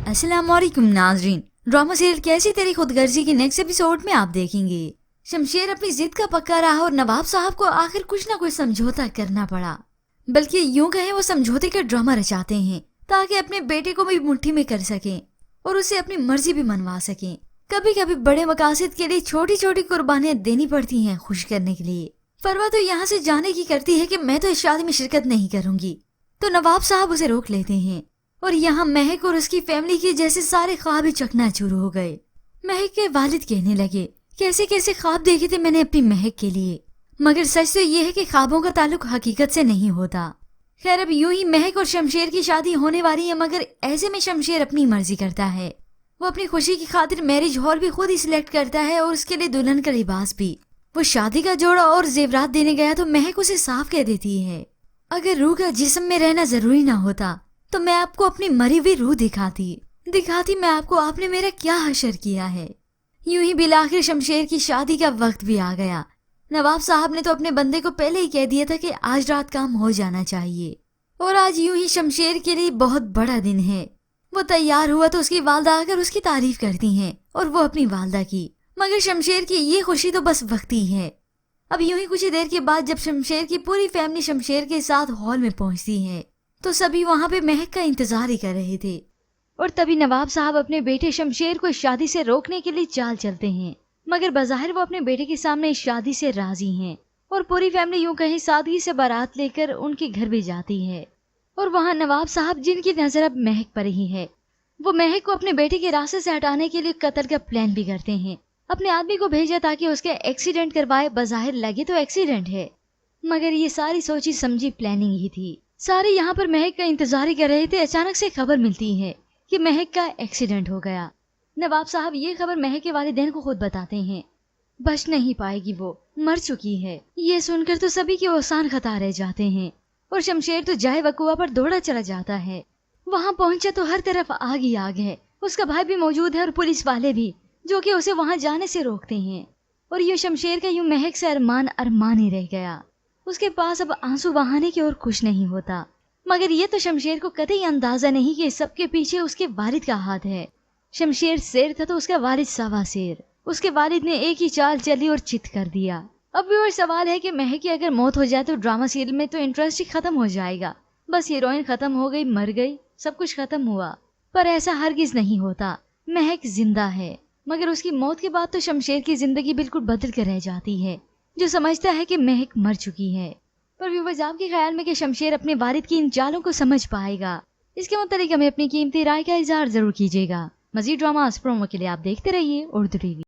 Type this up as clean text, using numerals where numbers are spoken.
अस्सलाम वालेकुम नाजरीन। ड्रामा सीरियल कैसी तेरी खुदगर्जी के नेक्स्ट एपिसोड में आप देखेंगे। शमशेर अपनी जिद का पक्का रहा और नवाब साहब को आखिर कुछ न कुछ समझौता करना पड़ा, बल्कि यूं कहें वो समझौते का ड्रामा रचाते हैं ताकि अपने बेटे को भी मुट्ठी में कर सकें और उसे अपनी मर्जी भी मनवा सकें। कभी कभी बड़े मकासद के लिए छोटी छोटी कुर्बानियां देनी पड़ती हैं खुश करने के लिए। फरवा तो यहाँ से जाने की करती है कि मैं तो इस शादी में शिरकत नहीं करूंगी, तो नवाब साहब उसे रोक लेते हैं और यहाँ महक और उसकी फैमिली के जैसे सारे ख्वाब ही चकनाचूर हो गए। महक के वालिद कहने लगे कैसे कैसे ख्वाब देखे थे मैंने अपनी महक के लिए, मगर सच तो ये है कि ख्वाबों का ताल्लुक हकीकत से नहीं होता। खैर अब यूं ही महक और शमशेर की शादी होने वाली है, मगर ऐसे में शमशेर अपनी मर्जी करता है। वो अपनी खुशी की खातिर मैरिज हॉल भी खुद ही सिलेक्ट करता है और उसके लिए दुल्हन का लिबास भी। वो शादी का जोड़ा और जेवरात देने गया तो महक उसे साफ कह देती है, अगर रूह का जिस्म में रहना जरूरी ना होता तो मैं आपको अपनी मरी हुई रूह दिखाती मैं आपको आपने मेरा क्या हशर किया है। यूं ही बिलाखिर शमशेर की शादी का वक्त भी आ गया। नवाब साहब ने तो अपने बंदे को पहले ही कह दिया था कि आज रात काम हो जाना चाहिए, और आज यूं ही शमशेर के लिए बहुत बड़ा दिन है। वो तैयार हुआ तो उसकी वालदा आकर उसकी तारीफ करती हैं और वो अपनी वालदा की, मगर शमशेर की ये खुशी तो बस वक्ती है। अब यूं ही कुछ ही देर के बाद जब शमशेर की पूरी फैमिली शमशेर के साथ हॉल में पहुंचती है तो सभी वहाँ पे महक का इंतजार ही कर रहे थे, और तभी नवाब साहब अपने बेटे शमशेर को इस शादी से रोकने के लिए चाल चलते हैं। मगर बज़ाहिर वो अपने बेटे के सामने इस शादी से राजी हैं और पूरी फैमिली यूं कहीं सादगी से बारात लेकर उनके घर भी जाती है। और वहाँ नवाब साहब जिनकी नजर अब महक पर ही है, वो महक को अपने बेटे के रास्ते से हटाने के लिए कत्ल का प्लान भी करते हैं। अपने आदमी को भेजा ताकि उसके एक्सीडेंट करवाए, बज़ाहिर लगे तो एक्सीडेंट है, मगर ये सारी सोची समझी प्लानिंग ही थी। सारे यहाँ पर महक का इंतजार ही कर रहे थे। अचानक से खबर मिलती है कि महक का एक्सीडेंट हो गया। नवाब साहब ये खबर महक के वालिदैन को खुद बताते हैं। बच नहीं पाएगी, वो मर चुकी है। ये सुनकर तो सभी के औसान खता रह जाते हैं और शमशेर तो जाए वकुआ पर दौड़ा चला जाता है। वहाँ पहुंचा तो हर तरफ आग ही आग है। उसका भाई भी मौजूद है और पुलिस वाले भी, जो कि उसे वहाँ जाने से रोकते हैं। और ये शमशेर का यूं महक से अरमान ही रह गया। उसके पास अब आंसू बहाने की और कुछ नहीं होता, मगर ये तो शमशेर को कतई अंदाजा नहीं कि सबके पीछे उसके वालिद का हाथ है। शमशेर शेर था तो उसका वालिद सवा शेर। उसके वालिद ने एक ही चाल चली और चित कर दिया। अब भी और सवाल है कि महक की अगर मौत हो जाए तो ड्रामा सीरियल में तो इंटरेस्ट ही खत्म हो जाएगा। बस हीरोइन खत्म हो गई, मर गई, सब कुछ खत्म हुआ। पर ऐसा हरगिज नहीं होता। महक जिंदा है, मगर उसकी मौत के बाद तो शमशेर की जिंदगी बिल्कुल बदल कर रह जाती है, जो समझता है कि महक मर चुकी है। पर व्यूअर्स, आपके ख्याल में कि शमशेर अपने वालिद की इन चालों को समझ पाएगा? इसके मुताबिक हमें अपनी कीमती राय का इजहार जरूर कीजिएगा। मजीद ड्रामा प्रोमो के लिए आप देखते रहिए उर्दू टीवी।